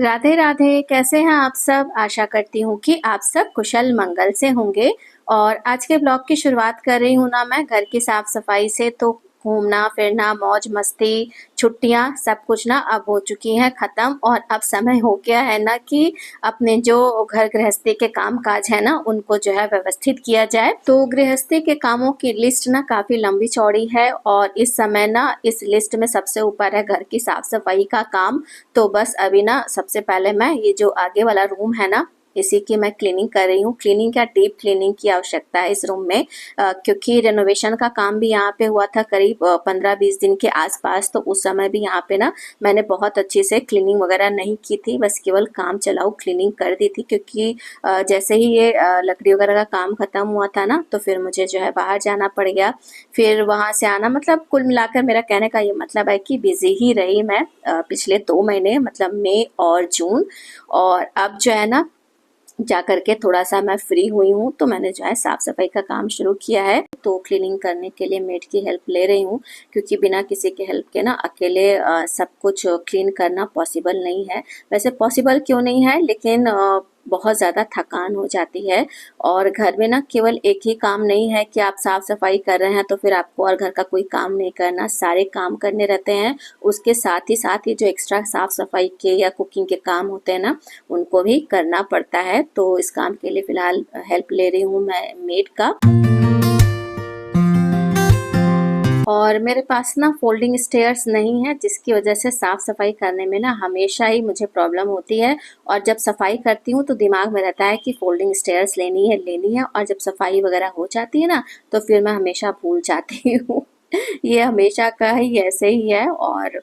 राधे राधे। कैसे हैं आप सब? आशा करती हूँ कि आप सब कुशल मंगल से होंगे। और आज के ब्लॉग की शुरुआत कर रही हूँ ना मैं घर की साफ सफाई से। तो घूमना फिरना मौज मस्ती छुट्टियां सब कुछ ना अब हो चुकी हैं खत्म, और अब समय हो गया है ना कि अपने जो घर गृहस्थी के काम काज है ना उनको जो है व्यवस्थित किया जाए। तो गृहस्थी के कामों की लिस्ट ना काफी लंबी चौड़ी है, और इस समय ना इस लिस्ट में सबसे ऊपर है घर की साफ सफाई का काम। तो बस अभी ना सबसे पहले मैं ये जो आगे वाला रूम है ना इसी की मैं क्लीनिंग कर रही हूँ। क्लीनिंग क्या, डीप क्लीनिंग की आवश्यकता है इस रूम में, क्योंकि रेनोवेशन का काम भी यहाँ पे हुआ था करीब 15-20 दिन के आसपास। तो उस समय भी यहाँ पे ना मैंने बहुत अच्छे से क्लीनिंग वगैरह नहीं की थी, बस केवल काम चलाऊ क्लीनिंग कर दी थी। क्योंकि जैसे ही ये लकड़ी वगैरह का काम खत्म हुआ था ना तो फिर मुझे जो है बाहर जाना पड़ गया। फिर वहां से आना, मतलब कुल मिलाकर मेरा कहने का ये मतलब है कि बिजी ही रही मैं पिछले 2 महीने, मतलब मई और जून। और अब जो है ना जा करके थोड़ा सा मैं फ्री हुई हूँ, तो मैंने जो है साफ सफाई का काम शुरू किया है। तो क्लीनिंग करने के लिए मेड की हेल्प ले रही हूँ, क्योंकि बिना किसी के हेल्प के ना अकेले सब कुछ क्लीन करना पॉसिबल नहीं है। वैसे पॉसिबल क्यों नहीं है, लेकिन बहुत ज़्यादा थकान हो जाती है। और घर में ना केवल एक ही काम नहीं है कि आप साफ सफाई कर रहे हैं तो फिर आपको और घर का कोई काम नहीं करना, सारे काम करने रहते हैं। उसके साथ ही जो एक्स्ट्रा साफ सफाई के या कुकिंग के काम होते हैं ना उनको भी करना पड़ता है। तो इस काम के लिए फिलहाल हेल्प ले रही हूँ मैं मेड का। और मेरे पास ना फोल्डिंग स्टेयर्स नहीं है, जिसकी वजह से साफ सफाई करने में ना हमेशा ही मुझे प्रॉब्लम होती है। और जब सफाई करती हूँ तो दिमाग में रहता है कि फोल्डिंग स्टेयर्स लेनी है, और जब सफाई वगैरह हो जाती है ना तो फिर मैं हमेशा भूल जाती हूँ। ये हमेशा का ही ऐसे ही है। और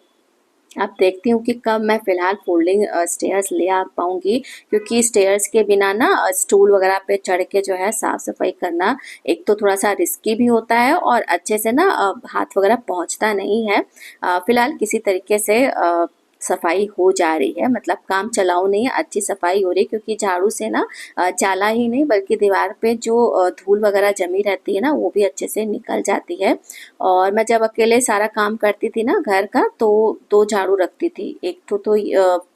अब देखती हूँ कि कब मैं फिलहाल फोल्डिंग स्टेयर्स ले आ पाऊंगी, क्योंकि स्टेयर्स के बिना ना स्टूल वगैरह पे चढ़ के जो है साफ सफाई करना एक तो थोड़ा सा रिस्की भी होता है, और अच्छे से ना हाथ वगैरह पहुंचता नहीं है। फिलहाल किसी तरीके से सफाई हो जा रही है, मतलब काम चलाऊ नहीं है, अच्छी सफाई हो रही है। क्योंकि झाड़ू से ना चाला ही नहीं बल्कि दीवार पे जो धूल वगैरह जमी रहती है ना वो भी अच्छे से निकल जाती है। और मैं जब अकेले सारा काम करती थी ना घर का तो 2 झाड़ू रखती थी, एक तो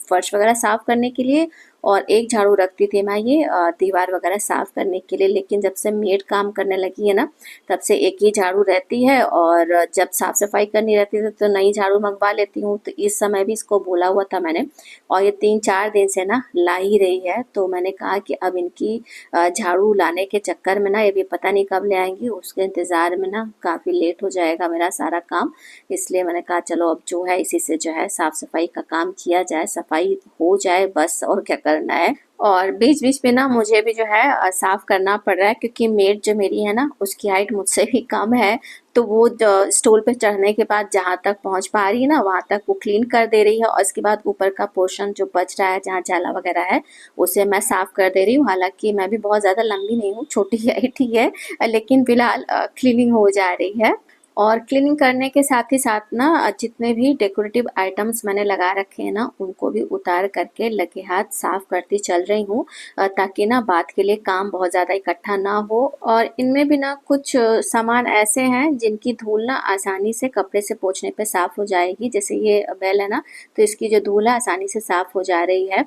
फर्श वगैरह साफ करने के लिए, और एक झाड़ू रखती थी मैं ये दीवार वगैरह साफ करने के लिए। लेकिन जब से मेड काम करने लगी है ना तब से एक ही झाड़ू रहती है, और जब साफ सफाई करनी रहती है तो नई झाड़ू मंगवा लेती हूँ। तो इस समय भी इसको बोला हुआ था मैंने, और ये 3-4 दिन से ना ला ही रही है। तो मैंने कहा कि अब इनकी झाड़ू लाने के चक्कर में ना ये भी पता नहीं कब ले आएंगी, उसके इंतजार में ना काफी लेट हो जाएगा मेरा सारा काम। इसलिए मैंने कहा चलो अब जो है इसी से जो है साफ सफाई का काम किया जाए, सफाई हो जाए बस, और क्या करना है। और बीच बीच में ना मुझे भी जो है साफ करना पड़ रहा है, क्योंकि मेड जो मेरी है ना उसकी हाइट मुझसे भी कम है। तो वो स्टूल पे चढ़ने के बाद जहां तक पहुंच पा रही है ना वहां तक वो क्लीन कर दे रही है, और इसके बाद ऊपर का पोर्शन जो बच रहा है जहाँ जाला वगैरह है उसे मैं साफ कर दे रही हूँ। हालांकि मैं भी बहुत ज्यादा लंबी नहीं हूँ, छोटी हाइट ही है, लेकिन फिलहाल क्लीनिंग हो जा रही है। और क्लीनिंग करने के साथ ही साथ ना जितने भी डेकोरेटिव आइटम्स मैंने लगा रखे हैं ना उनको भी उतार करके लगे हाथ साफ करती चल रही हूँ, ताकि ना बाद के लिए काम बहुत ज़्यादा इकट्ठा ना हो। और इनमें भी ना कुछ सामान ऐसे हैं जिनकी धूल ना आसानी से कपड़े से पोंछने पे साफ हो जाएगी। जैसे ये बेल है ना, तो इसकी जो धूल है आसानी से साफ हो जा रही है।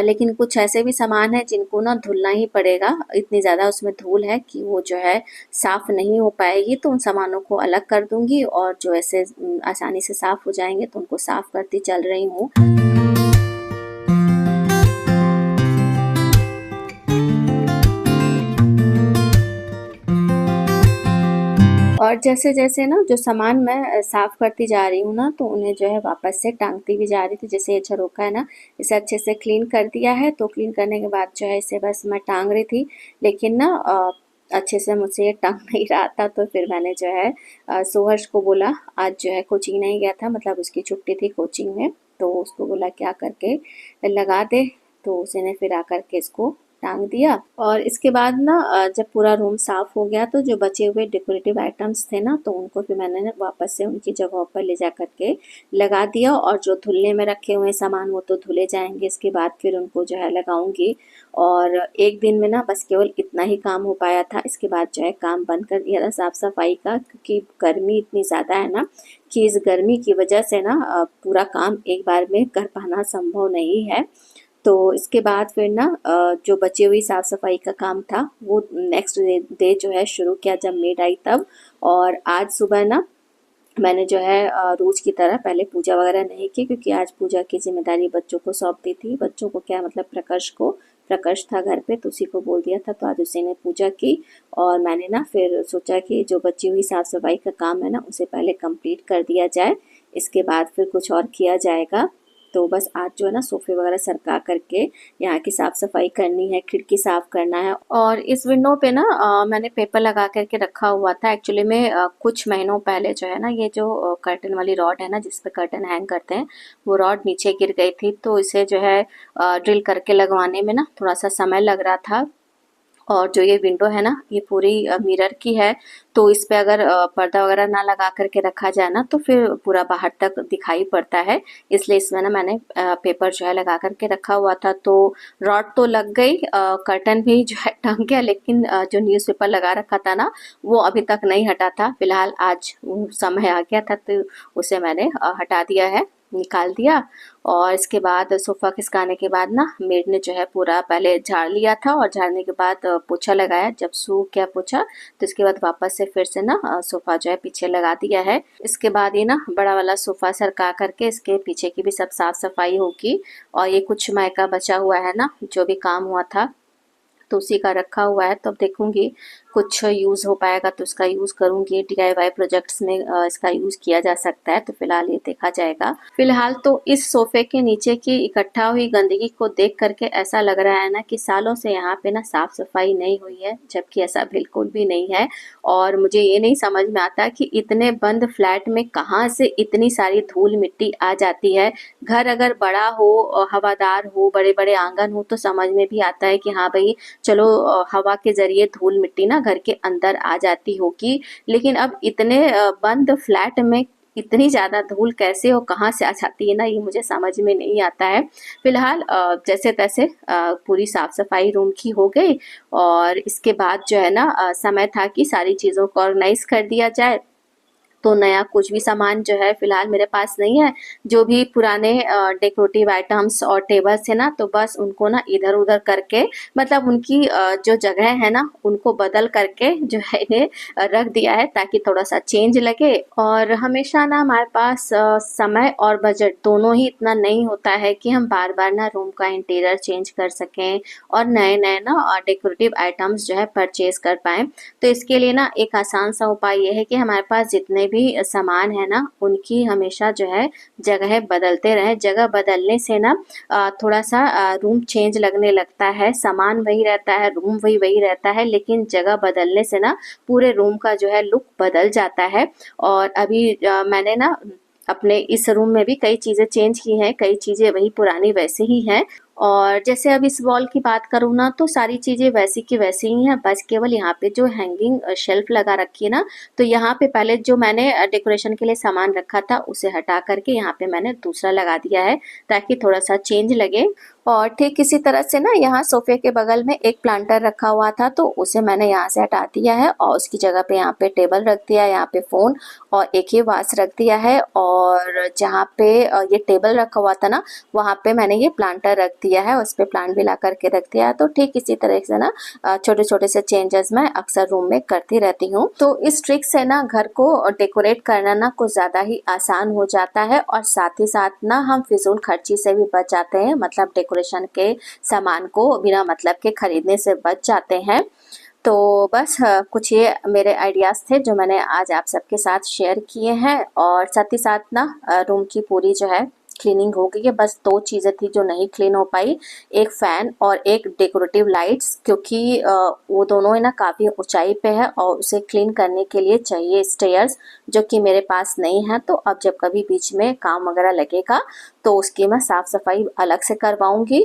लेकिन कुछ ऐसे भी सामान है जिनको ना धुलना ही पड़ेगा, इतनी ज़्यादा उसमें धूल है कि वो जो है साफ नहीं हो पाएगी। तो उन सामानों को अलग कर दूंगी, और जो ऐसे आसानी से साफ हो जाएंगे तो उनको साफ करती चल रही हूँ। और जैसे जैसे ना जो सामान मैं साफ करती जा रही हूँ ना तो उन्हें जो है वापस से टांगती भी जा रही थी। जैसे ये झरोखा है ना इसे अच्छे से क्लीन कर दिया है, तो क्लीन करने के बाद जो है इसे बस मैं टांग रही थी। लेकिन ना अच्छे से मुझसे ये टांग नहीं रहा था, तो फिर मैंने जो है सोहर्ष को बोला, आज जो है कोचिंग नहीं गया था, मतलब उसकी छुट्टी थी कोचिंग में, तो उसको बोला क्या करके लगा दे। तो उसने फिर आकर के इसको टांग दिया। और इसके बाद ना जब पूरा रूम साफ हो गया तो जो बचे हुए डेकोरेटिव आइटम्स थे ना, तो उनको फिर मैंने वापस से उनकी जगहों पर ले जा करके लगा दिया। और जो धुलने में रखे हुए सामान वो तो धुले जाएंगे, इसके बाद फिर उनको जो है लगाऊंगी। और एक दिन में ना बस केवल इतना ही काम हो पाया था, इसके बाद जो है काम बंद कर दिया था साफ सफाई का, क्योंकि गर्मी इतनी ज़्यादा है ना कि इस गर्मी की वजह से ना पूरा काम एक बार में कर पाना संभव नहीं है। तो इसके बाद फिर ना जो बची हुई साफ़ सफाई का काम था वो नेक्स्ट डे जो है शुरू किया जब मेड आई तब। और आज सुबह ना मैंने जो है रोज़ की तरह पहले पूजा वगैरह नहीं की, क्योंकि आज पूजा की जिम्मेदारी बच्चों को सौंप दी थी। बच्चों को क्या मतलब प्रकर्ष था घर पे, तो उसी को बोल दिया था, तो आज उसी ने पूजा की। और मैंने ना फिर सोचा कि जो बची हुई साफ़ सफाई का काम है ना उसे पहले कंप्लीट कर दिया जाए, इसके बाद फिर कुछ और किया जाएगा। तो बस आज जो है ना सोफ़े वगैरह सरका करके यहाँ की साफ़ सफाई करनी है, खिड़की साफ़ करना है। और इस विंडो पे ना मैंने पेपर लगा करके रखा हुआ था। एक्चुअली में कुछ महीनों पहले जो है ना ये जो कर्टन वाली रॉड है ना जिस पे कर्टन हैंग करते हैं, वो रॉड नीचे गिर गई थी, तो इसे जो है ड्रिल करके लगवाने में ना थोड़ा सा समय लग रहा था। और जो ये विंडो है ना ये पूरी मिरर की है, तो इस पे अगर पर्दा वगैरह ना लगा करके रखा जाए ना तो फिर पूरा बाहर तक दिखाई पड़ता है, इसलिए इसमें ना मैंने पेपर जो है लगा करके रखा हुआ था। तो रॉड तो लग गई, कर्टन भी जो है टंग गया, लेकिन जो न्यूज़पेपर लगा रखा था ना वो अभी तक नहीं हटा था। फिलहाल आज समय आ गया था तो उसे मैंने हटा दिया है, निकाल दिया। और इसके बाद सोफ़ा खिसकाने के बाद ना मेड ने जो है पूरा पहले झाड़ लिया था, और झाड़ने के बाद पोछा लगाया। जब सूख गया पोछा तो इसके बाद वापस से फिर से ना सोफ़ा जो है पीछे लगा दिया है। इसके बाद ये ना बड़ा वाला सोफ़ा सरका करके इसके पीछे की भी सब साफ़ सफाई होगी। और ये कुछ मायका बचा हुआ है ना जो भी काम हुआ था तो उसी का रखा हुआ है, तो अब देखूंगी कुछ यूज़ हो पाएगा तो उसका यूज़ करूंगी। DIY प्रोजेक्ट्स में इसका यूज़ किया जा सकता है, तो फिलहाल ये देखा जाएगा। फिलहाल तो इस सोफ़े के नीचे की इकट्ठा हुई गंदगी को देख करके ऐसा लग रहा है ना कि सालों से यहाँ पे ना साफ़ सफाई नहीं हुई है, जबकि ऐसा बिल्कुल भी नहीं है। और मुझे ये नहीं समझ में आता कि इतने बंद फ्लैट में कहाँ से इतनी सारी धूल मिट्टी आ जाती है। घर अगर बड़ा हो, हवादार हो, बड़े बड़े आंगन हो तो समझ में भी आता है कि हाँ भाई चलो हवा के जरिए धूल मिट्टी ना घर के अंदर आ जाती होगी, लेकिन अब इतने बंद फ्लैट में इतनी ज़्यादा धूल कैसे और कहाँ से आ जाती है ना, ये मुझे समझ में नहीं आता है। फिलहाल जैसे तैसे पूरी साफ़ सफाई रूम की हो गई। और इसके बाद जो है ना समय था कि सारी चीज़ों को ऑर्गेनाइज कर दिया जाए। तो नया कुछ भी सामान जो है फिलहाल मेरे पास नहीं है। जो भी पुराने डेकोरेटिव आइटम्स और टेबल्स है ना तो बस उनको ना इधर उधर करके, मतलब उनकी जो जगह है ना उनको बदल करके जो है इन्हें रख दिया है, ताकि थोड़ा सा चेंज लगे। और हमेशा ना हमारे पास समय और बजट दोनों ही इतना नहीं होता है कि हम बार बार ना रूम का इंटीरियर चेंज कर सकें और नए नए ना डेकोरेटिव आइटम्स जो है परचेज कर पाएँ। तो इसके लिए ना एक आसान सा उपाय ये है कि हमारे पास जितने भी सामान है ना उनकी हमेशा जो है जगह बदलते रहें। जगह बदलने से ना थोड़ा सा रूम चेंज लगने लगता है, सामान वही रहता है, रूम वही वही रहता है, लेकिन जगह बदलने से ना पूरे रूम का जो है लुक बदल जाता है। और अभी मैंने ना अपने इस रूम में भी कई चीज़ें चेंज की हैं, कई चीज़ें वही पुरानी वैसे ही हैं। और जैसे अब इस वॉल की बात करूँ ना तो सारी चीज़ें वैसी की वैसी ही हैं, बस केवल यहाँ पे जो हैंगिंग शेल्फ लगा रखी है ना तो यहाँ पे पहले जो मैंने डेकोरेशन के लिए सामान रखा था उसे हटा करके यहाँ पे मैंने दूसरा लगा दिया है, ताकि थोड़ा सा चेंज लगे। और ठीक इसी तरह से ना यहाँ सोफे के बगल में एक प्लांटर रखा हुआ था तो उसे मैंने यहाँ से हटा दिया है, और उसकी जगह पे यहाँ पे टेबल रख दिया है, यहाँ पे फ़ोन और एक ही वास रख दिया है। और जहाँ पे ये टेबल रखा हुआ था ना वहाँ पे मैंने ये प्लांटर रख दिया है, उस पर प्लांट भी ला करके रख दिया है। तो ठीक इसी तरह से ना छोटे छोटे से चेंजेस मैं अक्सर रूम में करती रहती हूँ। तो इस ट्रिक से ना घर को डेकोरेट करना ना कुछ ज़्यादा ही आसान हो जाता है, और साथ ही साथ ना हम फिजूल खर्ची से भी बच जाते हैं, मतलब डेकोरेशन के सामान को बिना मतलब के खरीदने से बच जाते हैं। तो बस कुछ ये मेरे आइडियाज़ थे जो मैंने आज आप सबके साथ शेयर किए हैं। और साथ ही साथ ना रूम की पूरी जो है क्लीनिंग हो गई है, बस दो चीज़ें थी जो नहीं क्लीन हो पाई, एक फ़ैन और एक डेकोरेटिव लाइट्स, क्योंकि वो दोनों है ना काफ़ी ऊंचाई पे है और उसे क्लीन करने के लिए चाहिए स्टेयर्स, जो कि मेरे पास नहीं है। तो अब जब कभी बीच में काम वगैरह लगेगा तो उसकी मैं साफ़ सफाई अलग से करवाऊँगी।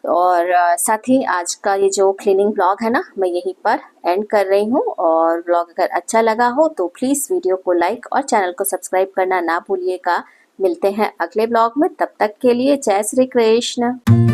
और साथ ही आज का ये जो क्लीनिंग ब्लॉग है ना, मैं यहीं पर एंड कर रही हूँ। और ब्लॉग अगर अच्छा लगा हो तो प्लीज़ वीडियो को लाइक और चैनल को सब्सक्राइब करना ना भूलिएगा। मिलते हैं अगले ब्लॉग में, तब तक के लिए जय श्री कृष्ण।